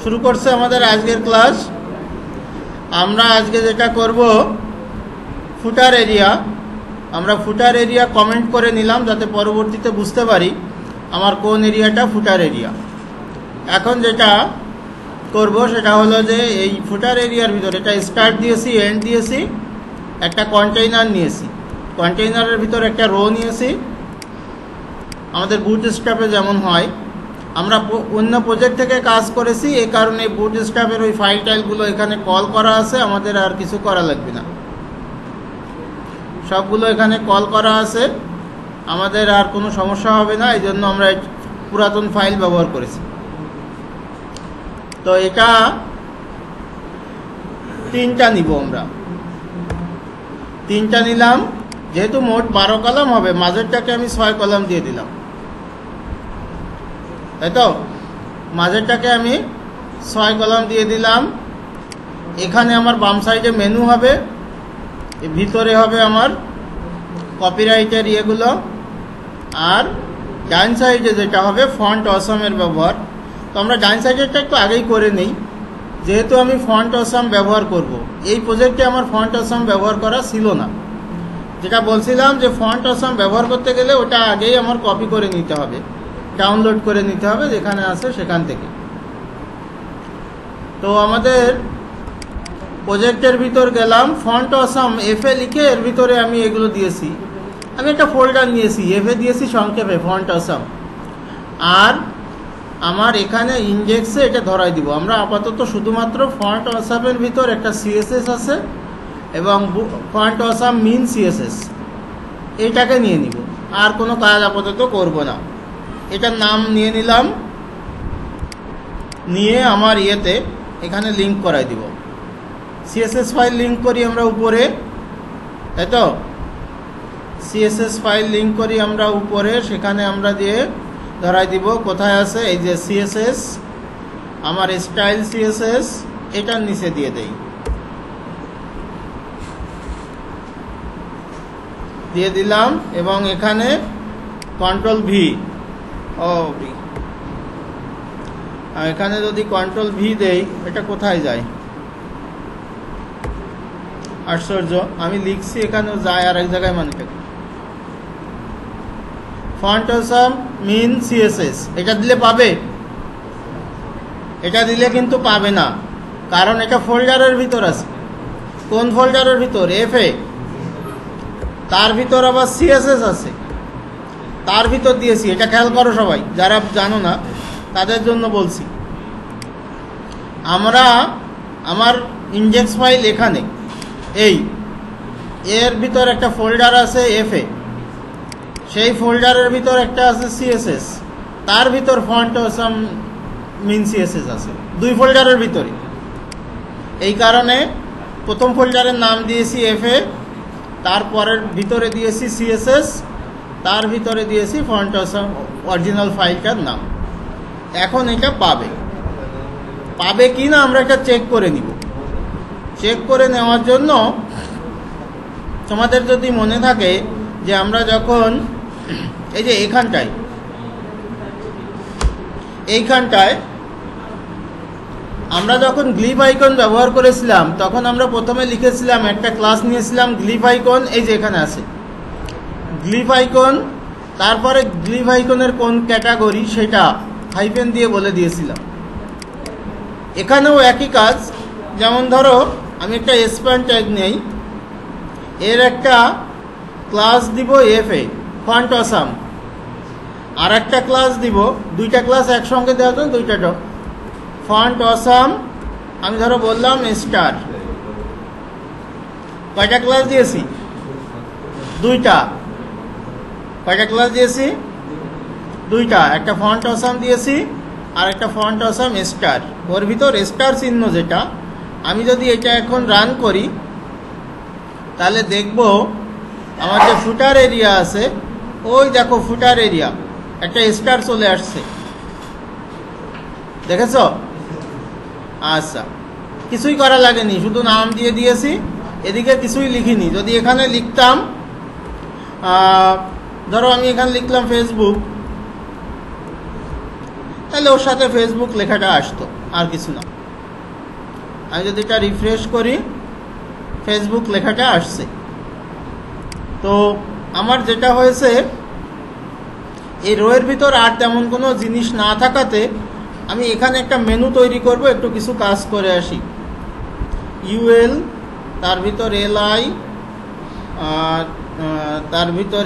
শুরু করছে আমাদের আজকের ক্লাস। আমরা আজকে যেটা করব, ফুটার এরিয়া। আমরা ফুটার এরিয়া কমেন্ট করে নিলাম যাতে পরবর্তীতে বুঝতে পারি আমার কোন এরিয়াটা ফুটার এরিয়া। এখন যেটা করব সেটা হলো যে এই ফুটার এরিয়ার ভিতরে এটা স্টার্ট দিয়েছি, এন্ড দিয়েছি, একটা কন্টেইনার নিয়েছি, কন্টেইনারের ভিতরে একটা রো নিয়েছি। আমাদের বুটস্ট্র্যাপে যেমন হয়, আমরা অন্য প্রজেক্ট থেকে কাজ করেছি, এই কারণে বুটস্ট্র্যাপের ওই ফাইল টাইলগুলো এখানে কল করা আছে, আমাদের আর কিছু করা লাগবে না, সবগুলো এখানে কল করা আছে, আমাদের আর কোনো সমস্যা হবে না। এই জন্য আমরা পুরাতন ফাইল ব্যবহার করেছি। তো এটা 3টা নিব, আমরা 3টা নিলাম। যেহেতু মোট 12 কলাম হবে, মাঝেরটাকে আমি 6 কলাম দিয়ে দিলাম, তাই তো? মাঝেরটাকে আমি 6 কলাম দিয়ে দিলাম। এখানে আমার বাম সাইডে মেনু হবে, ভিতরে হবে আমার কপিরাইটের ইয়েগুলো, আর ডান সাইডে যেটা হবে ফন্ট অসামের ব্যবহার। তো আমরা ডান সাইডেরটা একটু আগেই করে নেই, যেহেতু আমি ফন্ট অসাম ব্যবহার করব। এই প্রজেক্টে আমার ফন্ট অসাম ব্যবহার করা ছিল না। যেটা বলছিলাম যে ফন্ট অসাম ব্যবহার করতে গেলে ওটা আগেই আমার কপি করে নিতে হবে, ডাউনলোড করে নিতে হবে যেখানে আছে সেখান থেকে। তো আমাদের প্রজেক্টের ভিতর গেলাম, ফন্ট অসাম এফএ লিখে এর ভিতরে আমি এগুলো দিয়েছি। আমি একটা ফোল্ডার নিয়েছি, এফএ দিয়েছি সংক্ষেপে ফন্ট অসাম। আর আমার এখানে ইনডেক্সে এটা ধরাই দিব। আমরা আপাতত শুধুমাত্র ফন্ট অসামের ভিতর একটা সিএসএস আছে এবং ফন্ট অসাম মিন সিএসএস, এইটাকে নিয়ে নিব, আর কোনো কাজ আপাতত করব না। এটার নাম নিয়ে নিলাম, নিয়ে আমার ইয়েতে এখানে লিঙ্ক করাই দিব। সিএসএস ফাইল লিঙ্ক করি আমরা উপরে, তাই তো? সিএসএস ফাইল লিঙ্ক করি আমরা উপরে, সেখানে আমরা দিয়ে ধরাই দিব কোথায় আছে। এই যে সিএসএস, আমার স্টাইল সিএসএস, এটার নিচে দিয়ে দেই, দিয়ে দিলাম। এবং এখানে কন্ট্রোল ভি, এখানে যদি কন্ট্রোল ভি দেই, এটা কোথায় যায়? আশ্চর্য, আমি লিখছি এখানেও যায় আর এক জায়গায়। মানে ফন্ট অসাম মিন সিএসএস, এটা দিলে পাবে? এটা দিলে কিন্তু পাবে না, কারণ এটা ফোল্ডারের ভিতর আছে। কোন ফোল্ডারের ভিতর? এফএ। তার ভিতর আবার সিএসএস আছে, তার ভিতর দিয়েছি। এটা খেয়াল করো সবাই, যারা জানো না তাদের জন্য বলছি। আমার ইনডেক্স ফাইল এখানে, এই এর ভিতর একটা ফোল্ডার আছে এফএ, সেই ফোল্ডারের ভিতর একটা আছে সিএসএস, তার ভিতর ফন্ট অসাম মিন সিএসএস আছে, 2 ফোল্ডারের ভিতরে। এই কারণে প্রথম ফোল্ডারের নাম দিয়েছি এফএ, তারপরের ভিতরে দিয়েছি সিএসএস, তার ভিতরে দিয়েছি ফন্ট অসাম অরিজিনাল ফাইলটার নাম। এখন এটা পাবে কি না আমরা এটা চেক করে নিব। চেক করে নেওয়ার জন্য তোমাদের যদি মনে থাকে যে আমরা যখন এই যে এইখানটায় আমরা যখন গ্লিফ আইকন ব্যবহার করেছিলাম, তখন আমরা প্রথমে লিখেছিলাম, একটা ক্লাস নিয়েছিলাম গ্লিফ আইকন। এই যে এখানে আছে গ্লিফ আইকন, তারপরে গ্লিফ আইকনের কোন ক্যাটাগরি সেটা হাইফেন দিয়ে বলে দিয়েছিলাম। এখানেও একই কাজ। যেমন ধরো আমি একটা স্প্যান ট্যাগ নেই, এর একটা ক্লাস দিব এফএ ফন্ট অসাম, আর একটা ক্লাস দিব, 2টা ক্লাস একসঙ্গে দেওয়ার জন্য 2টা ফন্ট অসাম। আমি ধরো বললাম স্টার। কয়টা ক্লাস দিয়েছি? 2টা। কয়টা ক্লাস দিয়েছি? 2টা। একটা ফন্ট অসাম দিয়েছি আর একটা ফন্ট অসাম স্টার। ওর ভিতর স্টার চিহ্ন যেটা, আমি যদি এটা এখন রান করি তাহলে দেখব আমার যে ফুটার এরিয়া আছে, ওই দেখো ফুটার এরিয়া একটা স্টার চলে আসছে, দেখেছ? আচ্ছা, কিছুই করা লাগেনি, শুধু নাম দিয়ে দিয়েছি, এদিকে কিছুই লিখিনি। যদি এখানে লিখতাম, ধরো আমি এখানে লিখলাম ফেসবুক, তাহলে ওর সাথে ফেসবুক লেখাটা আসতো, আর কিছু না। আমি যদি এটা রিফ্রেশ করি, ফেসবুক লেখাটা আসছে। তো আমার যেটা হয়েছে, এই রোয়ের ভিতর আর তেমন কোনো জিনিস না থাকাতে আমি এখানে একটা মেনু তৈরি করব, একটু কিছু কাজ করে আসি। ইউএল, তার ভিতর এলআই, তার ভিতর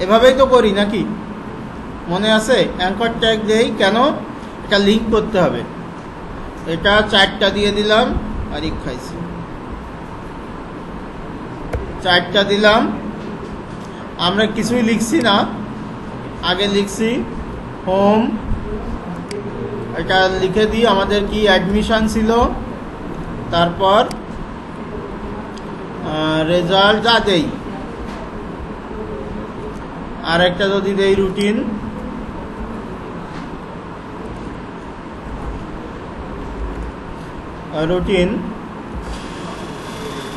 এভাবেই তো করি নাকি, মনে আছে? অ্যাঙ্কর ট্যাগ দেই কেন? এটা লিঙ্ক করতে হবে। এটা 4টা দিয়ে দিলাম, আর খাইছি 4টা দিলাম। আমরা কিছুই লিখছি না, আগে লিখছি হোম, এটা লিখে দিই আমাদের কি অ্যাডমিশন ছিল, তারপর রেজাল্ট যা দেই, আর একটা যদি দেই রুটিন,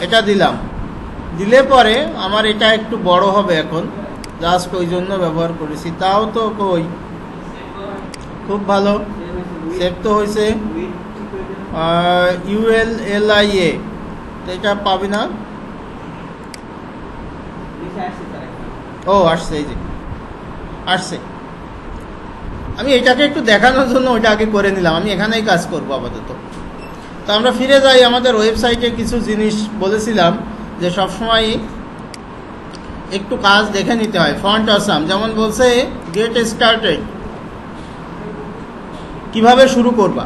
এটা দিলাম। দিলে পরে আমার এটা একটু বড় হবে এখন, জাস্ট ওই জন্য ব্যবহার করেছি। তাও তো কই, খুব ভালো সেভ তো হয়েছে। ULLIA এটা পাবি না? ও আসছে, এই যে আসছে। আমি এটাকে একটু দেখানোর জন্য ওইটা আগে করে নিলাম, আমি এখানেই কাজ করবো আপাতত। তো আমরা ফিরে যাই আমাদের ওয়েবসাইটে। কিছু জিনিস বলেছিলাম যে সবসময় একটু কাজ দেখে নিতে হয়। ফন্ট অসাম, যেমন বলছে গেট স্টার্টেড, কিভাবে শুরু করবা।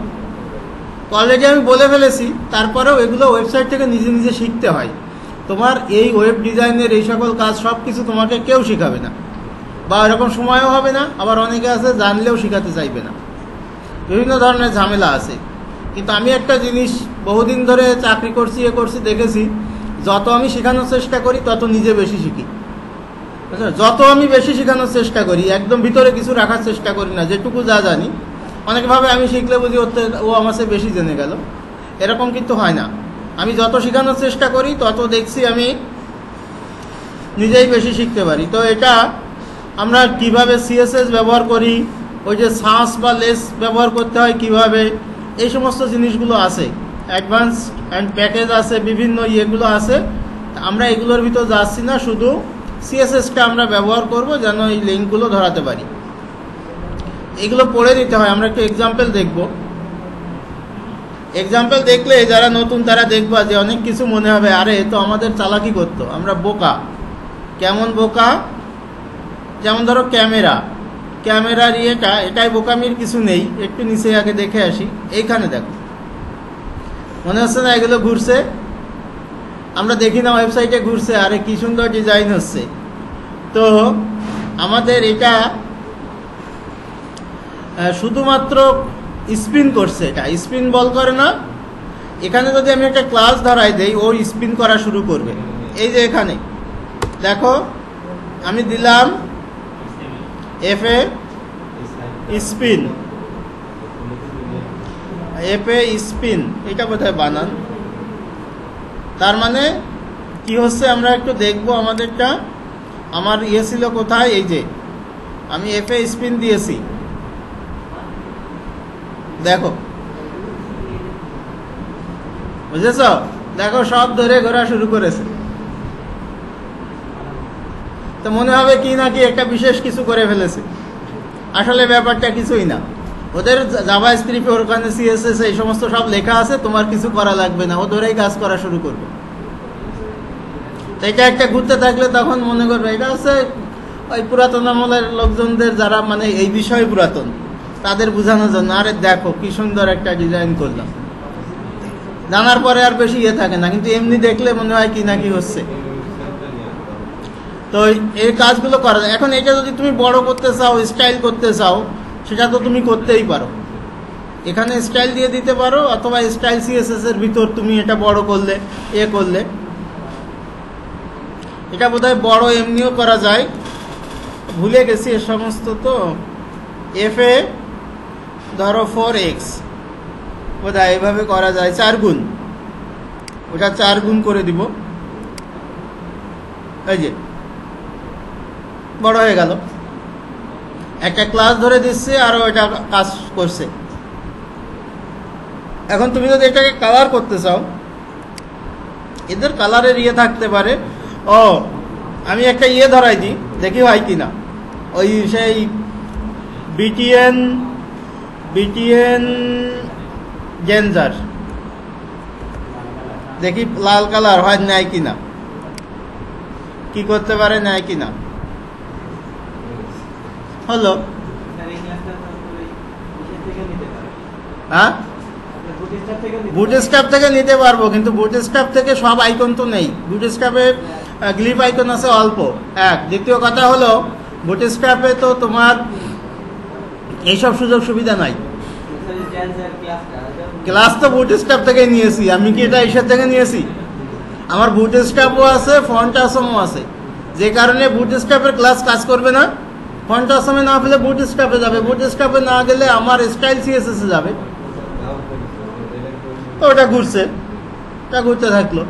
তো অলরেডি আমি বলে ফেলেছি, তারপরেও এগুলো ওয়েবসাইট থেকে নিজে নিজে শিখতে হয়। তোমার এই ওয়েব ডিজাইনের এই সকল কাজ সব কিছু তোমাকে কেউ শেখাবে না, বা এরকম সময়ও হবে না। আবার অনেকে আছে জানলেও শেখাতে চাইবে না, বিভিন্ন ধরনের ঝামেলা আছে। কিন্তু আমি একটা জিনিস বহুদিন ধরে চাকরি করছি, দেখেছি, যত আমি শেখানোর চেষ্টা করি তত নিজে বেশি শিখি। যত আমি বেশি শেখানোর চেষ্টা করি, একদম ভিতরে কিছু রাখার চেষ্টা করি না, যেটুকু যা জানি। অনেকভাবে আমি শিখলে বুঝি ও আমার চেয়ে বেশি জেনে গেল, এরকম কিন্তু হয় না। আমি যত শেখানোর চেষ্টা করি তত দেখছি আমি নিজেই বেশি শিখতে পারি। তো এটা আমরা কিভাবে CSS ব্যবহার করি, ওই যে সাস বা লেস ব্যবহার করতে হয় কিভাবে, এই সমস্ত জিনিসগুলো আছে। অ্যাডভান্স অ্যান্ড প্যাকেজ আছে, বিভিন্ন ইয়েগুলো আছে। আমরা এগুলোর ভিতর যাচ্ছি না, শুধু CSSটা আমরা ব্যবহার করব যেন এই লিঙ্কগুলো ধরাতে পারি। এগুলো পড়ে নিতে হয়। আমরা একটু এক্সাম্পল দেখব। এক্সাম্পল দেখলে যারা নতুন তারা দেখবা যে অনেক কিছু মনে হবে, আরে তো আমাদের চালাকি করতো, আমরা বোকা। কেমন বোকা? যেমন ধরো ক্যামেরার এটাই বোকামির কিছু নেই। একটু নিচে আগে দেখে আসি। এইখানে দেখো, মনে হচ্ছে না এগুলো ঘুরছে? আমরা দেখি না ওয়েবসাইটে ঘুরছে, আরে কি সুন্দর ডিজাইন হচ্ছে। তো আমাদের এটা শুধুমাত্র স্পিন করছে, এটা স্পিন বল করে না। এখানে যদি আমি একটা ক্লাস ধরাই দেই, ও স্পিন করা শুরু করবে। এই যে এখানে দেখো, আমি দিলাম FA স্পিন, এটা কোথায় বানান? তার মানে কি হচ্ছে আমরা একটু দেখবো আমাদেরটা। আমার ছিল কোথায়? এই যে আমি FA স্পিন দিয়েছি, দেখো, বুঝেছ? দেখো সব ধরে ঘোরা শুরু করেছে। তো মনে হবে কি নাকি একটা বিশেষ কিছু করে ফেলেছে, আসলে ব্যাপারটা কিছুই না। ওদের জাভা স্ক্রিপ্টে ওখানে CSS এই সমস্ত সব লেখা আছে, তোমার কিছু করা লাগবে না, ও ধরেই কাজ করা শুরু করবে। তো এটা একটা ঘুরতে থাকলে তখন মনে করবে এটা হচ্ছে ওই পুরাতন আমলের লোকজনদের, যারা মানে এই বিষয়ে পুরাতন, তাদের বোঝানোর জন্য। আরে দেখো কি সুন্দর একটা ডিজাইন করলাম, জানার পরে আর বেশি থাকে না, কিন্তু এমনি দেখলে মনে হয় কি নাকি হচ্ছে। তো এই কাজগুলো করা যায়। এখন এটা যদি তুমি বড় করতে চাও, স্টাইল করতে চাও, সেটা তো তুমি করতেই পারো। এখানে স্টাইল দিয়ে দিতে পারো, অথবা স্টাইল CSS এর ভিতর তুমি এটা বড় করলে, করলে এটা বোধহয় বড় এমনিও করা যায়, ভুলে গেছি এ সমস্ত। তো FA ধরো 4x, বোধহয় এভাবে করা যায়, 4 গুণ, ওটা 4 গুণ করে দিব। এই যে বড় হয়ে গেল। একটা ক্লাস ধরে দিচ্ছে আর ওইটা কাজ করছে। এখন তুমি যদি এটাকে কালার করতে চাও, এদের কালারের ইয়ে থাকতে পারে। ও আমি একটা ইয়ে ধরাই দিই, দেখি হয় কিনা। ওই সেই বিটিএন জেনজার, দেখি লাল কালার হয় নেয় কিনা, কি করতে পারে, নেয় কিনা। হলো হ্যাঁ, বুটস্ট্র্যাপ থেকে নিতে পারবো, কিন্তু বুটস্ট্র্যাপ থেকে সব আইকন তো নেই। বুটস্ট্র্যাপের গ্লিপ আইকন আছে অল্প এক। দ্বিতীয় কথা হলো বুটস্ট্র্যাপে তো তোমার এইসব সুযোগ সুবিধা নাই। ক্লাস তো বুটস্ট্র্যাপ থেকে নিয়েছি আমি, কি এটা এসব থেকে নিয়েছি? আমার বুটস্ট্র্যাপও আছে, ফন্ট আসমও আছে, যে কারণে বুটস্ট্র্যাপের ক্লাস কাজ করবে না। ফন্ট আসমে না পেলে বুটস্ট্র্যাপে যাবে, বুটস্ট্র্যাপে না গেলে আমার স্টাইল সিএসএস এ যাবে। তো ওটা ঘুরছে, এটা ঘুরতে থাকলো।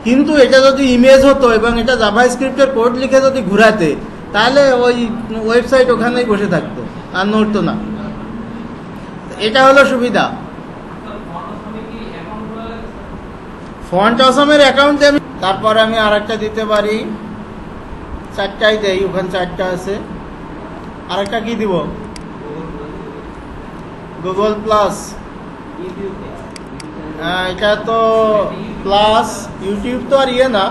কিন্তু এটা যদি ইমেজ হতো এবং এটা জাভাস্ক্রিপ্টের কোড লিখে যদি ঘুরাতে, তাহলে ওই ওয়েবসাইট ওখানেই বসে থাকতো আর নড়তো না। এটা হলো সুবিধা। ফন্ট অসমের অ্যাকাউন্টে আমি, তারপরে আমি আর একটা দিতে পারি, চারটাই দেই, ওখানে চারটা আছে। আর একটা কি দিব? Google plus. এটা তো প্লাস, ইউটিউব তো আর ইয়ে না,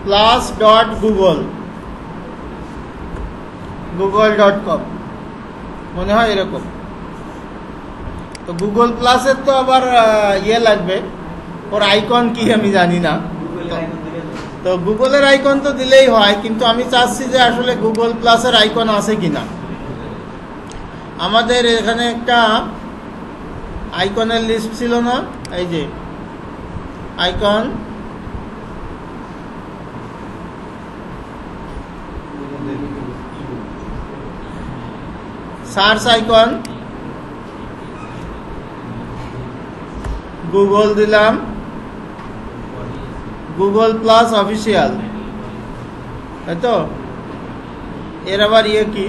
plus.google.com মনে হয় এরকম। তো গুগল প্লাসের তো আবার ইয়ে লাগবে, ওর আইকন কি আমি জানি না। তো গুগলের আইকন তো দিলেই হয়, কিন্তু আমি চাচ্ছি যে আসলে গুগল প্লাসের আইকন আছে কিনা। আমাদের এখানে একটা আইকনের লিস্ট ছিল না, এই যে আইকন, সার্চ আইকন, গুগল দিলাম, গুগল প্লাস অফিসিয়াল, তাই তো। এর আবার ইয়ে কি,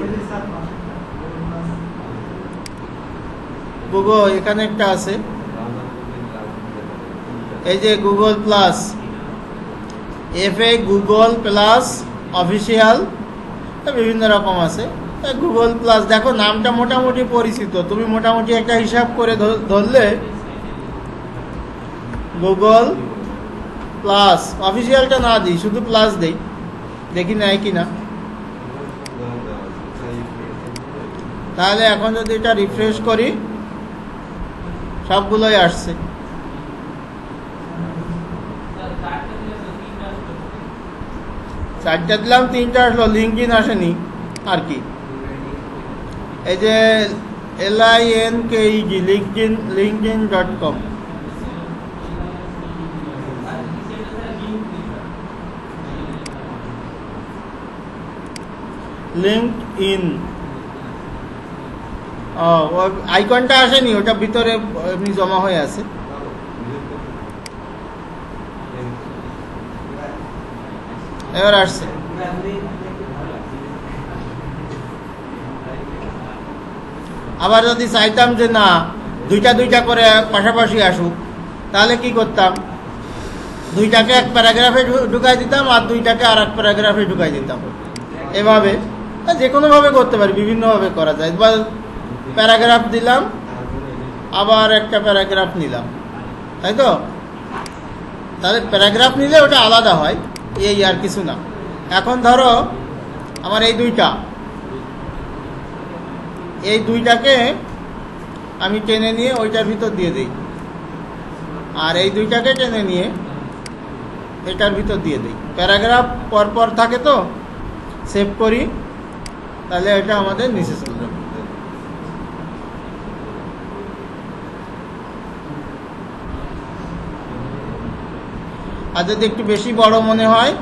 গুগল এখানে একটা আছে, এই যে Google plus, FA Google plus official, বিভিন্ন রকম আছে। গুগল প্লাস দেখো নামটা মোটামুটি পরিচিত, তুমি মোটামুটি একটা হিসাব করে ধরলে গুগল প্লাস অফিসিয়ালটা না দিই, শুধু প্লাস দেই, দেখি নেয় কিনা। তাহলে এখন যদি এটা রিফ্রেশ করি, সবগুলোই আসছে। চারটা দিলাম, তিনটা আসলো, লিঙ্কডিন আসেনি আর কি। এই যে LINKED, linkedin.com, লিঙ্কডইন, আইকনটা আসেনি, ওটা ভিতরে এমনি জমা হয়ে আছে। এবার আসছে। আবার যদি চাইতাম যে না দুইটা দুইটা করে পাশাপাশি আসুক, তাহলে কি করতাম? দুইটাকে এক প্যারাগ্রাফে ঢুকাই দিতাম আর দুইটাকে আর এক প্যারাগ্রাফে ঢুকাই দিতাম। এভাবে যে কোনোভাবে করতে পারি, বিভিন্নভাবে করা যায়। বা প্যারাগ্রাফ দিলাম, আবার একটা প্যারাগ্রাফ নিলাম, তাই তো। তাহলে প্যারাগ্রাফ নিলে ওটা আলাদা হয়, এই আর কিছু না। এখন ধরো আমার এই দুইটাকে আমি টেনে নিয়ে ওইটার ভিতর দিয়ে দিই, আর এই দুইটাকে টেনে নিয়ে এটার ভিতর দিয়ে দিই। প্যারাগ্রাফ পরপর থাকে তো, সেভ করি, তাহলে এটা আমাদের নিচে চলে যাবে। আর যদি একটু বেশি বড় মনে হয়,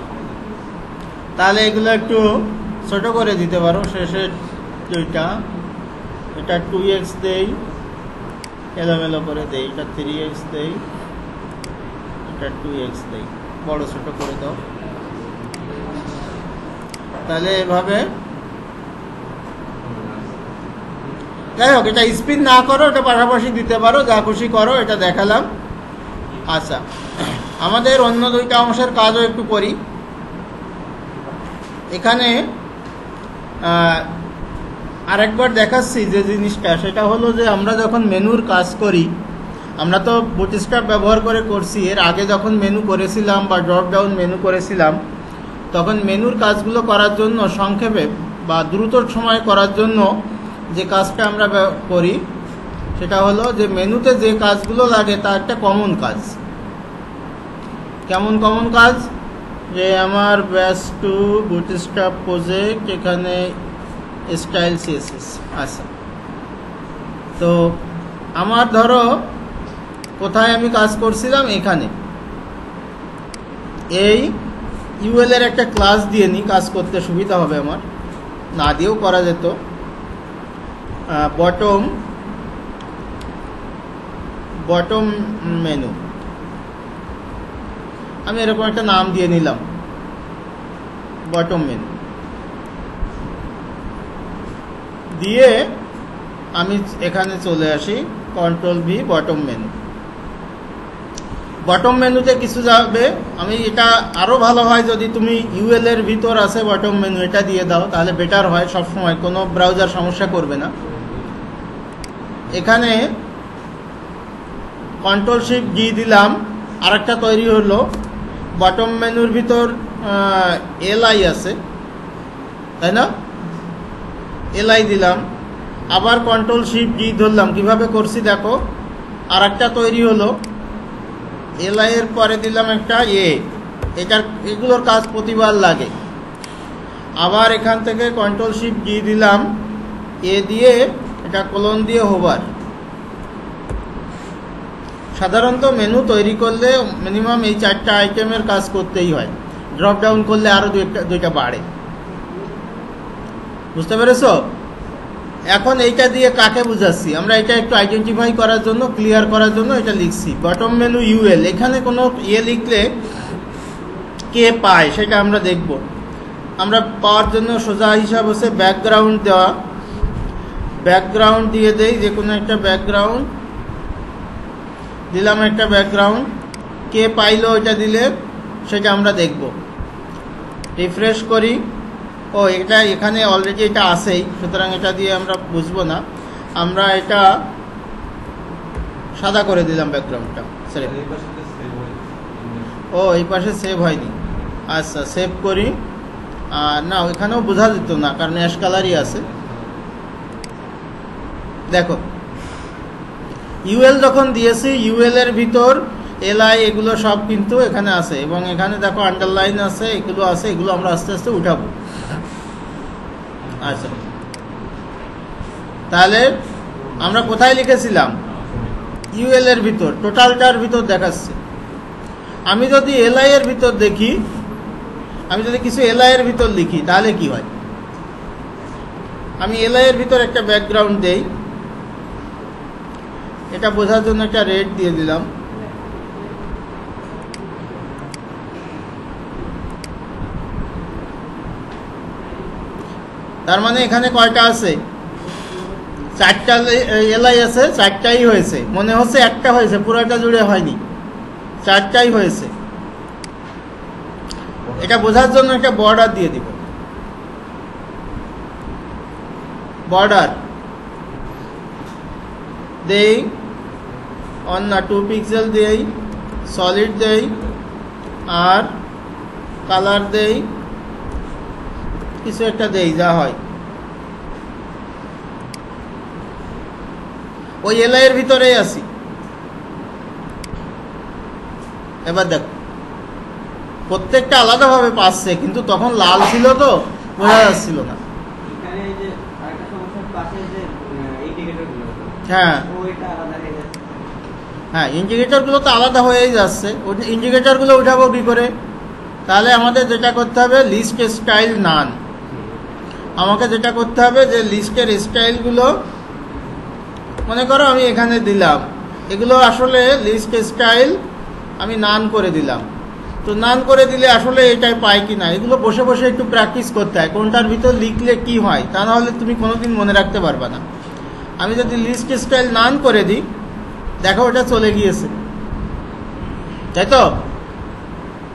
তাহলে এগুলো একটু ছোট করে দিতে পারো। শেষের দুইটা, এটা 2x দেই, এলোমেলো করে দেই, এটা 3x দেই, এটা 2x দেই, বড় ছোট করে দাও। তাহলে এভাবে যাই হোক, এটা স্পিন না করো, এটা পাশাপাশি দিতে পারো, যা খুশি করো, এটা দেখালাম। আচ্ছা, আমাদের অন্য দুইটা অংশের কাজও একটু করি। এখানে আরেকবার দেখাচ্ছি যে জিনিসটা, সেটা হলো যে আমরা যখন মেনুর কাজ করি, আমরা তো বুটস্ট্র্যাপ ব্যবহার করে করছি। এর আগে যখন মেনু করেছিলাম বা ড্রপ ডাউন মেনু করেছিলাম, তখন মেনুর কাজগুলো করার জন্য সংক্ষেপে বা দ্রুত সময় করার জন্য যে কাজটা আমরা করি সেটা হলো যে মেনুতে যে কাজগুলো লাগে তার একটা কমন কাজ। কেমন কমন কাজ? যে আমার ব্যাস টু বুটস্ট্র্যাপ প্রজেক্ট, এখানে স্টাইল সিএসএস। আচ্ছা, তো আমার ধরো কোথায় আমি কাজ করছিলাম, এখানে এই ইউএল এর একটা ক্লাস দিয়ে নিই, কাজ করতে সুবিধা হবে আমার, না দিয়েও করা যেত। বটম মেনু, আমি এরকম একটা নাম দিয়ে নিলাম, বটম মেনু দিয়ে আমি এখানে চলে আসি, control V, bottom menu. Bottom মেনুতে কিছু যাবে, আমি এটা আরো ভালো হয় যদি তুমি ইউএল এর ভিতর আছে বটম মেনু, এটা দিয়ে দাও, তাহলে বেটার হয়, সব সময় কোনো ব্রাউজার সমস্যা করবে না। এখানে কন্ট্রোল শিফট জি দিলাম, আরেকটা তৈরি হলো। বটম মেনুর ভিতর এলআই আছে, তাই না? এলআই দিলাম, আবার কন্ট্রোল শিফট জি ধরলাম, কিভাবে করছি দেখো, আরেকটা তৈরি হলো। এলআই এর পরে দিলাম একটা এগুলোর কাজ প্রতিবার লাগে। আবার এখান থেকে কন্ট্রোল শিফট জি দিলাম, দিয়ে এটা কোলন দিয়ে হোভার। সাধারণত মেনু তৈরি করলে মিনিমাম এই 4টা আইটেমের কাজ করতেই হয়, ড্রপ ডাউন করলে আরো দুইটা বাড়ে। বুঝতে পেরেছো? এখন এইটা দিয়ে কাকে বুঝাচ্ছি আমরা, এটা একটু আইডেন্টিফাই করার জন্য, ক্লিয়ার করার জন্য এটা লিখছি। বটম মেনু ইউএল, এখানে কোনো লিখলে কে পায় সেটা আমরা দেখব। আমরা পাওয়ার জন্য সোজা হিসাব হচ্ছে ব্যাকগ্রাউন্ড দেওয়া, ব্যাকগ্রাউন্ড দিয়ে দেই, যে কোনো একটা ব্যাকগ্রাউন্ড দিলাম, একটা ব্যাকগ্রাউন্ড, কে পাইলো এটা দিলে সেটা আমরা দেখব। রিফ্রেশ করি, ও এটা এখানে অলরেডি এটা আছেই, সুতরাং এটা দিয়ে আমরা বুঝবো না, আমরা এটা সাদা করে দিলাম ব্যাকগ্রাউন্ডটা। ও এই পাশে সেভ হয়নি, আচ্ছা সেভ করি। না, এখানেও বোঝা যেত না, কারণ অ্যাশ কালারই আছে। দেখো ইউএল যখন দিয়েছি, ইউএল এর ভিতর এলআই এগুলো সব কিন্তু এখানে আছে, এবং এখানে দেখো আন্ডারলাইন আছে, এগুলো আছে, এগুলো আমরা আস্তে আস্তে উঠাবো। আচ্ছা, তাহলে আমরা কোথায় লিখেছিলাম? ইউএল এর ভিতর, টোটালটার ভিতর দেখাচ্ছে। আমি যদি এলআই এর ভিতর দেখি, আমি যদি কিছু এলআই এর ভিতর লিখি তাহলে কি হয়? আমি এলআই এর ভিতর একটা ব্যাকগ্রাউন্ড দেই, এটা বোঝার জন্য একটা রেড দিয়ে দিলাম। তার মানে এখানে কয়টা আছে? 4টা এলআই আছে, 4টাই হয়েছে। মনে হচ্ছে একটা হয়েছে, পুরোটা জুড়ে হয়নি, 4টাই হয়েছে। এটা বোঝার জন্য একটা বর্ডার দিয়ে দিব, বর্ডার দেই, 1 না 2 পিক্সেল দেই, সলিড দেই, আর কালার দেই, কিছু একটা দেই, যা হয়। ওই এলআই এর ভিতরেই আছি। এবার দেখো প্রত্যেকটা আলাদাভাবে পাচ্ছে, কিন্তু তখন লাল ছিল তো বোঝা যাচ্ছিল না। হ্যাঁ হ্যাঁ, ইন্ডিকেটর গুলো তো আলাদা হয়েই যাচ্ছে। ইন্ডিকেটর গুলো উঠাবো কি করে? তাহলে আমাদের যেটা করতে হবে, লিস্ট স্টাইল নান। আমাকে যেটা করতে হবে যে লিস্টের স্টাইলগুলো, মনে করো আমি এখানে দিলাম, এগুলো আসলে লিস্ট স্টাইল আমি নান করে দিলাম। তো নান করে দিলে আসলে এটাই পাই কিনা, এগুলো বসে বসে একটু প্র্যাকটিস করতে হয়, কোনটার ভিতর লিখলে কি হয়, তা নাহলে তুমি কোনোদিন মনে রাখতে পারবে না। আমি যদি লিস্ট স্টাইল নান করে দিই, দেখো ওটা চলে গিয়েছে, তাই তো?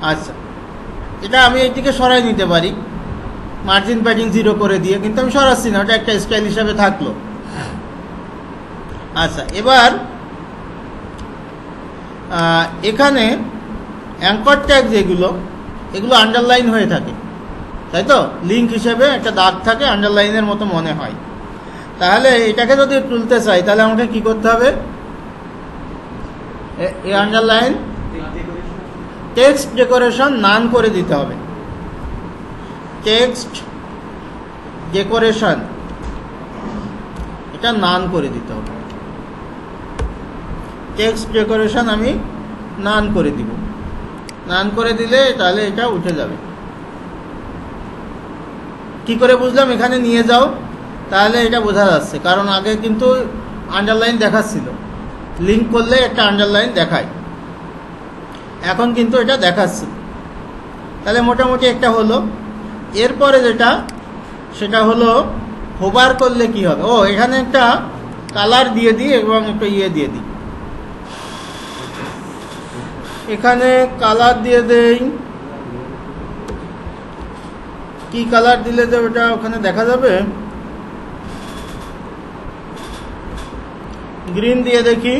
আচ্ছা, এটা আমি এইদিকে সরাই নিতে পারি মার্জিন প্যাডিং 0 করে দিয়ে, কিন্তু আমি সরাচ্ছি না, ওটা একটা স্টাইল হিসাবে থাকলো। আচ্ছা, এবার এখানে অ্যাঙ্কর ট্যাগ যেগুলো, এগুলো আন্ডারলাইন হয়ে থাকে, তাই তো? লিঙ্ক হিসেবে একটা দাগ থাকে, আন্ডারলাইনের মতো মনে হয়। তাহলে এটাকে যদি তুলতে চাই, তাহলে আমাকে কি করতে হবে? এই আন্ডারলাইন টেক্সট ডেকোরেশন নান করে দিতে হবে। টেক্সট ডেকোরেশন এটা নান করে দিতে হবে। টেক্সট ডেকোরেশন আমি নান করে দিব। নান করে দিলে তাহলে এটা উঠে যাবে। কি করে বুঝলাম? এখানে নিয়ে যাও, তাহলে এটা বোঝা যাচ্ছে, কারণ আগে কিন্তু আন্ডারলাইন দেখাচ্ছিল, লিঙ্ক করলে একটা আন্ডারলাইন দেখায়, এখন কিন্তু এটা দেখাচ্ছে। তাহলে মোটামুটি একটা হলো। এরপরে যেটা, সেটা হলো হোভার করলে কি হবে। ও, এখানে একটা কালার দিয়ে দিই এবং একটা ইয়ে দিয়ে দিই, এখানে কালার দিয়ে দেই। কি কালার দিলে যে ওটা ওখানে দেখা যাবে? গ্রিন দিয়ে দেখি,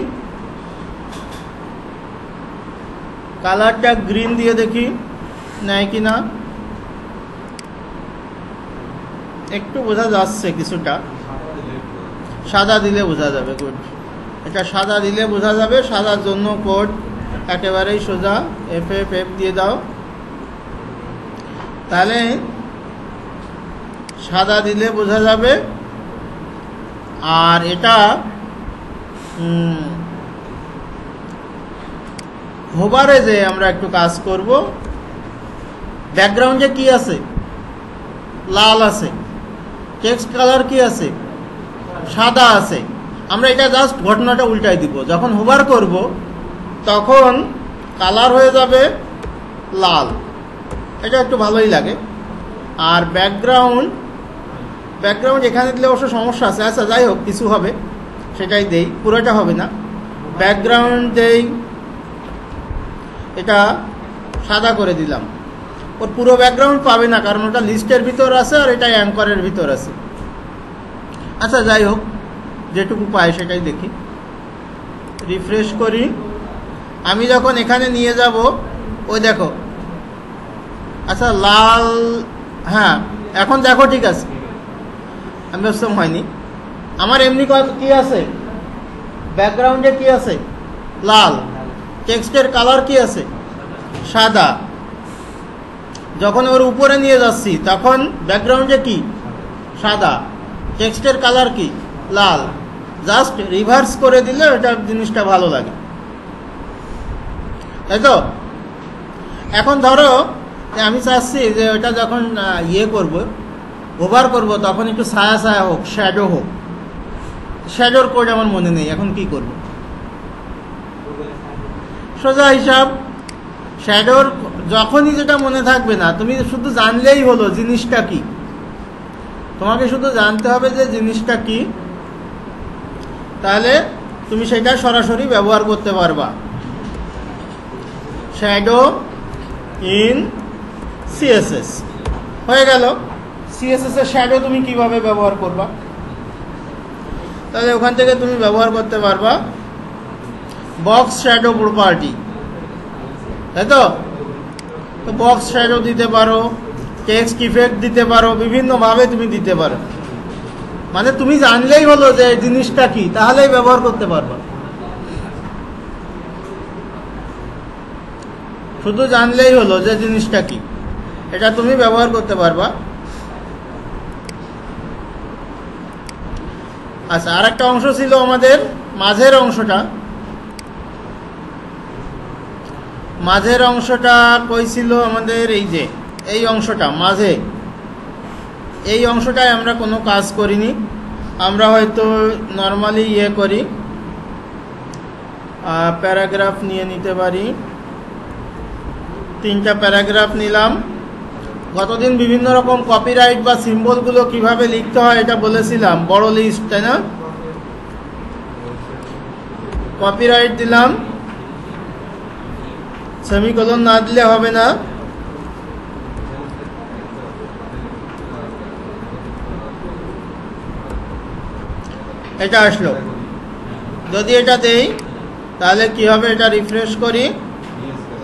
কালারটা গ্রিন দিয়ে দেখি নেয় কিনা। একটু বোঝা যাচ্ছে কিছুটা, সাদা দিলে বোঝা যাবে। গুড, এটা সাদা দিলে বোঝা যাবে। সাদার জন্য কোড একেবারেই সোজা, FF দিয়ে দাও, তাহলে সাদা দিলে বোঝা যাবে। আর এটা হোভারে যে আমরা একটু কাজ করব, ব্যাকগ্রাউন্ডে কি আছে? লাল আছে। টেক্সট কালার কি আছে? সাদা আছে। আমরা এটা জাস্ট ঘটনাটা উল্টাই দিব। যখন হোভার করব তখন কালার হয়ে যাবে লাল, এটা একটু ভালোই লাগে। আর ব্যাকগ্রাউন্ড এখানে দিলে অবশ্য সমস্যা আছে। আচ্ছা, যাই হোক, কিছু হবে সেটাই দেই, পুরোটা হবে না। ব্যাকগ্রাউন্ড দেই, এটা সাদা করে দিলাম। ওর পুরো ব্যাকগ্রাউন্ড পাবে না, কারণ ওটা লিস্টের ভিতর আছে আর এটা অ্যাঙ্করের ভিতর আছে। আচ্ছা, যাই হোক, যেটুকু পাই সেটাই দেখি। রিফ্রেশ করি। আমি যখন এখানে নিয়ে যাব, ওই দেখো, আচ্ছা লাল, হ্যাঁ এখন দেখো ঠিক আছে, আমি বুঝতাম হয়নি। আমার এমনি কি আছে? ব্যাকগ্রাউন্ডে কি আছে? লাল। টেক্সটের কালার কি আছে? সাদা। যখন ওর উপরে নিয়ে যাচ্ছি তখন ব্যাকগ্রাউন্ডে কি? সাদা। টেক্সটের কালার কি? লাল। জাস্ট রিভার্স করে দিলে ওটা জিনিসটা ভালো লাগে, তাই তো? এখন ধরো আমি চাচ্ছি যে ওটা যখন ইয়ে করব, ওভার করব, তখন একটু ছায়া ছায়া হোক, শ্যাডো হোক। শ্যাডোর কোড আমার মনে নেই, এখন কি করব? সোজা হিসাব, শ্যাডোর যখনই যেটা মনে থাকবে না, তুমি শুধু জানলেই হলো জিনিসটা কি। তোমাকে শুধু জানতে হবে যে জিনিসটা কি, তাহলে তুমি সেটা সরাসরি ব্যবহার করতে পারবা। শ্যাডো ইন CSS হয়ে গেল। CSS এর শ্যাডো তুমি কিভাবে ব্যবহার করবা? তাহলে ওখান থেকে তুমি ব্যবহার করতে পারবা বক্স শ্যাডো প্রপার্টি, তাই তো? বক্স শ্যাডো দিতে পারো, টেক্সট ইফেক্ট দিতে পারো, বিভিন্নভাবে তুমি দিতে পারো। মানে তুমি জানলেই হলো যে জিনিসটা কি, তাহলেই ব্যবহার করতে পারবা। শুধু জানলেই হলো যে জিনিসটা কি, এটা তুমি ব্যবহার করতে পারবা। আচ্ছা, আর একটা অংশ ছিল আমাদের মাঝের অংশটা। মাঝের অংশটা কই ছিল আমাদের? এই যে এই অংশটা মাঝে, এই অংশটায় আমরা কোনো কাজ করিনি। আমরা হয়তো নর্মালি ইয়ে করি, প্যারাগ্রাফ নিয়ে নিতে পারি। 3টা প্যারাগ্রাফ নিলাম। গতদিন বিভিন্ন রকম কপিরাইট বা সিম্বলগুলো কিভাবে লিখতে হয় এটা বলেছিলাম, বড় লিস্ট, তাই না? কপিরাইট দিলাম, সেমিকোলন না দিলে হবে না। এটা আসলো। যদি এটা দেই তাহলে কি হবে, এটা রিফ্রেশ করি,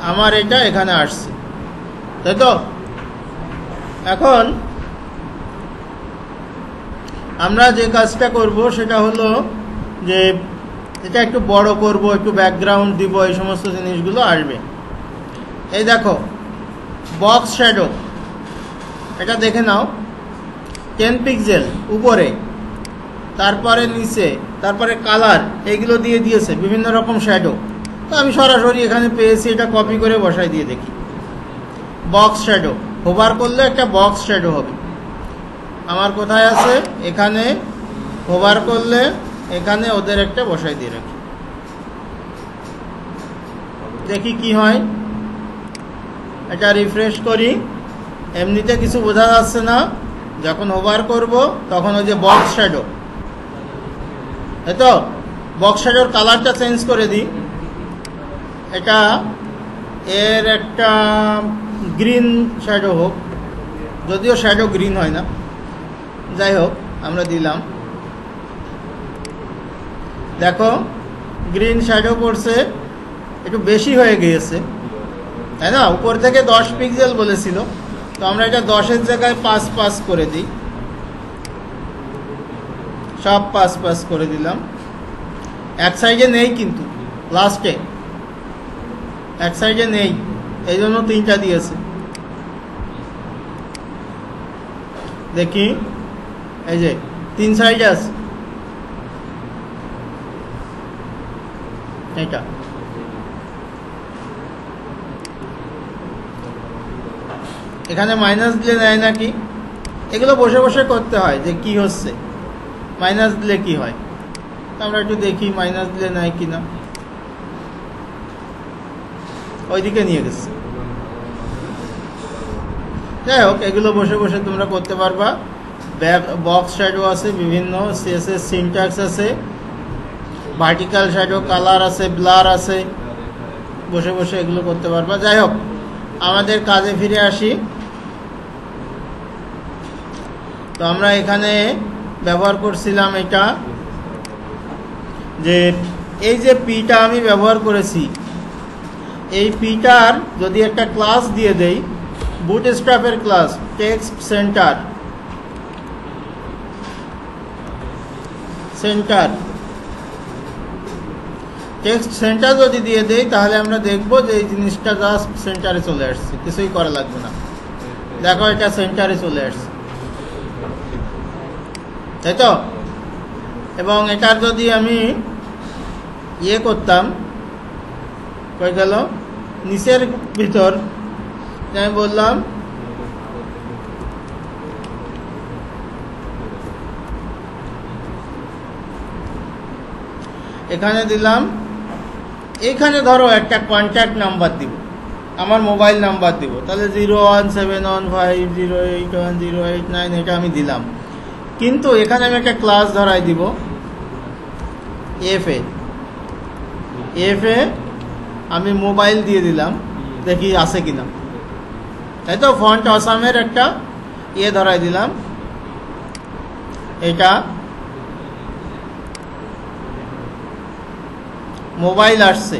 আমার এটা এখানে আসছে, তাই তো? এখন আমরা যে কাজটা করব সেটা হলো যে এটা একটু বড় করব, একটু ব্যাকগ্রাউন্ড দিব, এই সমস্ত জিনিসগুলো আসবে। এই দেখো বক্স শ্যাডো, এটা দেখে নাও 10 পিক্সেল উপরে, তারপরে নিচে, তারপরে কালার, এইগুলো দিয়ে দিয়েছে বিভিন্ন রকম শ্যাডো। তো আমি সরাসরি এখানে পেয়েছি, এটা কপি করে বসাই দিয়ে দেখি। বক্স শ্যাডো হোভার করলে একটা বক্স শ্যাডো হবে। আমার কোথায় আছে? এখানে হোভার করলে এখানে ওদের একটা বসাই দিয়ে রাখি, দেখি কি হয়। এটা রিফ্রেশ করি, এমনিতে কিছু বোঝা যাচ্ছে না, যখন হোভার করব তখন ওই যে বক্স শ্যাডো, তাই তো? বক্স শ্যাডোর কালারটা চেঞ্জ করে দিই, এটা এর একটা গ্রিন শ্যাডো হোক, যদিও শ্যাডো গ্রিন হয় না, যাই হোক আমরা দিলাম। দেখো গ্রিন শ্যাডো পড়ছে, একটু বেশি হয়ে গিয়েছে, তাই না? উপর থেকে 10 পিক্সেল বলেছিল, তো আমরা এটা 10-এর জায়গায় 5 করে দিই, সব 5 করে দিলাম। এক সাইডে নেই, কিন্তু লাস্টে এক সাইডে নেই, এই জন্য 3টা দিয়েছে। দেখি এই যে 3 সাইডে আছে, এটা এখানে মাইনাস দিলে নেয় নাকি? এগুলো বসে বসে করতে হয় যে কি হচ্ছে, মাইনাস দিলে কি হয়। আমরা একটু দেখি মাইনাস দিলে নেয় কিনা। ওইদিকে নিয়ে গেছে। যাই হোক, এগুলো বসে বসে তোমরা করতে পারবা। বক্স শ্যাডো আছে, বিভিন্ন সিএসএস সিনট্যাক্স আছে, ভার্টিক্যাল শ্যাডো, কালার আছে, ব্লার আছে, বসে বসে এগুলো করতে পারবা। যাই হোক, আমাদের কাজে ফিরে আসি। তো আমরা এখানে ব্যবহার করছিলাম এটা, যে এই যে পিটা আমি ব্যবহার করেছি, এই পিটার যদি একটা ক্লাস দিয়ে দেই, বুটস্ট্র্যাপের class text centre text centre যদি দিয়ে দেই, তাহলে আমরা দেখব যে এই জিনিসটা জাস্ট সেন্টারে চলে আসছে, কিছুই করা লাগবে না। দেখো এটা সেন্টারে চলে আসছে, তাই তো? এবং এটার যদি আমি ইয়ে করতাম, কই গেল, নিচের ভিতর আমি বললাম এখানে দিলাম, এখানে ধরো একটা কন্ট্যাক্ট নাম্বার দিব, আমার মোবাইল নাম্বার দিব, তাহলে 01715081089, এটা আমি দিলাম। কিন্তু এখানে আমি একটা ক্লাস ধরাই দিব এফ এ আমি মোবাইল দিয়ে দিলাম, দেখি আছে কিনা, তাই তো? ফন্ট অসামের একটা ইয়ে ধরাই দিলাম, এটা মোবাইল আসছে।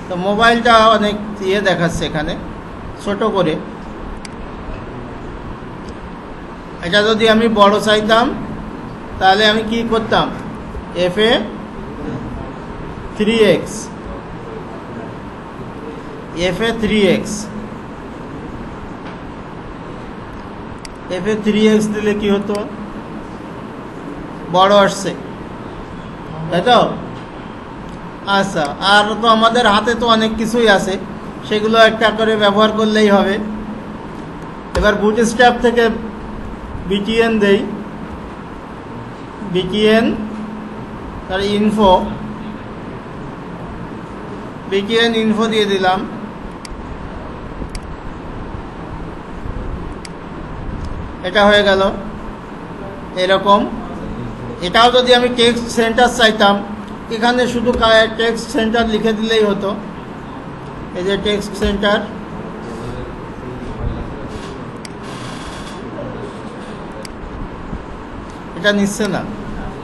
তো মোবাইলটা অনেক ইয়ে দেখাচ্ছে এখানে ছোট করে। এটা যদি আমি বড় চাইতাম তাহলে আমি কি করতাম, FA 3x দিলে কি হতো, বড় আসছে, তাই তো? আচ্ছা, আর তো আমাদের হাতে তো অনেক কিছুই আছে, সেগুলো একটা করে ব্যবহার করলেই হবে। এবার বুটস্ট্র্যাপ থেকে BTN দেই, BTN তার ইনফো দিয়ে দিলাম। এটা হয়ে গেল এরকম। এটাও যদি আমি টেক্সট সেন্টার চাইতাম, এখানে শুধু টেক্সট সেন্টার লিখে দিলেই হতো। এই যে টেক্সট সেন্টার, এটা নিচ্ছে না,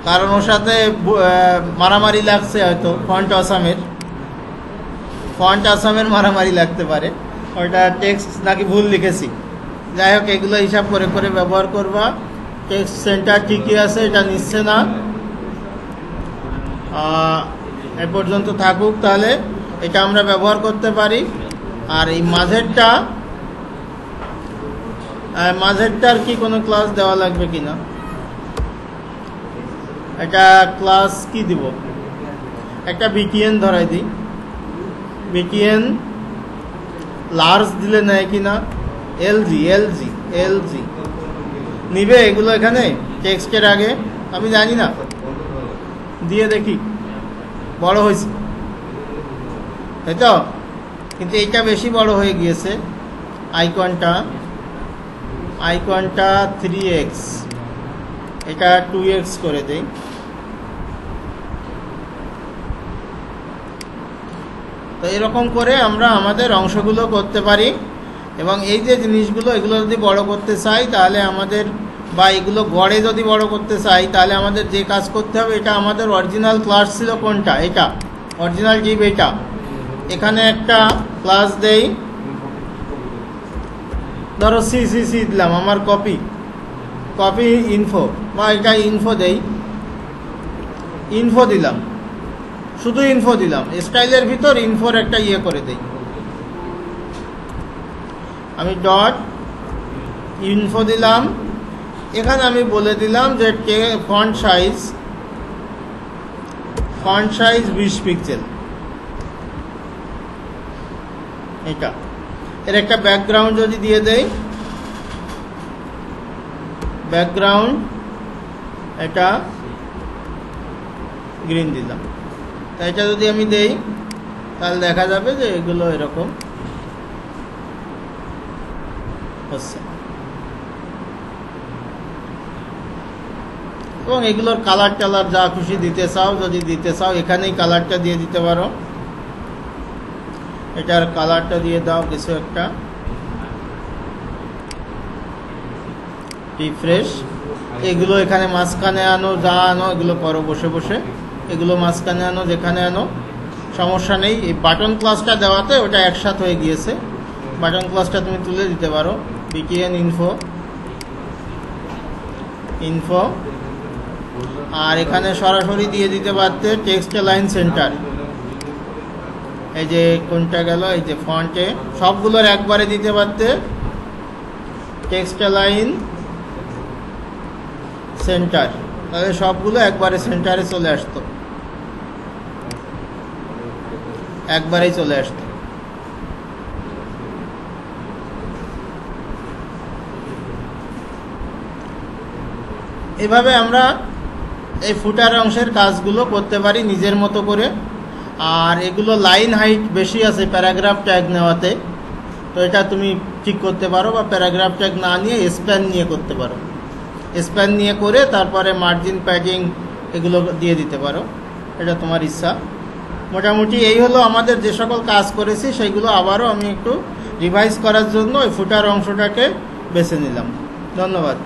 কারণ ওর সাথে মারামারি লাগছে, হয়তো ফন্ট আসামের মারামারি লাগতে পারে, ওইটা টেক্সট নাকি ভুল লিখেছি। যাই হোক, এগুলো হিসাব করে করে ব্যবহার করবা। টেক্সট সেন্টার ঠিকই আছে, এটা নিচ্ছে না, এ পর্যন্ত থাকুক। তাহলে এটা আমরা ব্যবহার করতে পারি। আর এই মাঝেরটার কি কোনো ক্লাস দেওয়া লাগবে কিনা, এটা ক্লাস কি দিব, একটা বিটিএন ধরাই দিই। বিটিএন লার্জ দিলে নেয় কিনা, এলজি নিবে এগুলো এখানে টেক্সটের আগে, আমি জানি না, দিয়ে দেখি বড় হয়েছে, তাই তো। কিন্তু এইটা বেশি বড় হয়ে গিয়েছে, আইকনটা 3x, এটা 2x করে দেই। তো এরকম করে আমরা আমাদের অংশগুলো করতে পারি। এবং এই যে জিনিসগুলো, এগুলো যদি বড় করতে চাই তাহলে আমাদের, বা এগুলো গড়ে যদি বড় করতে চাই তাহলে আমাদের যে কাজ করতে হবে, এটা আমাদের অরিজিনাল ক্লাস ছিল কোনটা, এটা অরিজিনাল ডিভ, এটা এখানে একটা ক্লাস দেই, ধরো সিসিসি দিলাম, আমার কপি ইনফো, বা এটা ইনফো দেই, ইনফো দিলাম, শুধু ইনফো দিলাম, স্টাইলের ভিতর ইনফোর একটা ইয়ে করে দেই। আমি ডট ইনফো দিলাম, এখানে আমি বলে দিলাম যে ফন্ট সাইজ 20 পিক্সেল, এটা এর একটা ব্যাকগ্রাউন্ড যদি দিয়ে দেই, ব্যাকগ্রাউন্ড এটা গ্রিন দিলাম, তাই এটা যদি আমি দেই তাহলে দেখা যাবে যে এগুলো এরকম হচ্ছে। এবং এগুলোর কালার টালার যা খুশি দিতে চাও, যদি দিতে চাও এখানেই কালারটা দিয়ে দিতে পারো, এটার কালারটা দিয়ে দাও কিছু একটা, রিফ্রেশ। এগুলো এখানে মাঝখানে আনো, যা আনো এগুলো করো বসে বসে, এগুলো মাঝখানে আনো, যেখানে আনো সমস্যা নেই। এই বাটন ক্লাসটা দেওয়াতে ওটা একসাথে হয়ে গিয়েছে, বাটন ক্লাসটা তুমি তুলে দিতে পারো। বিটিএন ইনফো, আর এখানে সরাসরি দিয়ে দিতে পারতে টেক্সট লাইন সেন্টার, এই যে কোনটা গেল, এই যে ফন্টে সবগুলোর একবারে দিতে পারতে টেক্সট লাইন সেন্টার, তাহলে সবগুলো একবারে সেন্টারে চলে আসতো, একবারেই চলে আসতো। এভাবে আমরা এই ফুটার অংশের কাজগুলো করতে পারি নিজের মতো করে। আর এগুলো লাইন হাইট বেশি আছে প্যারাগ্রাফ ট্যাগ নেওয়াতে, তো এটা তুমি ঠিক করতে পারো, বা প্যারাগ্রাফ ট্যাগ না নিয়ে স্প্যান নিয়ে করতে পারো, স্প্যান নিয়ে করে তারপরে মার্জিন প্যাডিং এগুলো দিয়ে দিতে পারো, এটা তোমার ইচ্ছা। মোটামুটি এই হলো আমাদের যে সকল কাজ করেছি সেইগুলো আবারও আমি একটু রিভাইজ করার জন্য ওই ফুটার অংশটাকে বেছে নিলাম। ধন্যবাদ।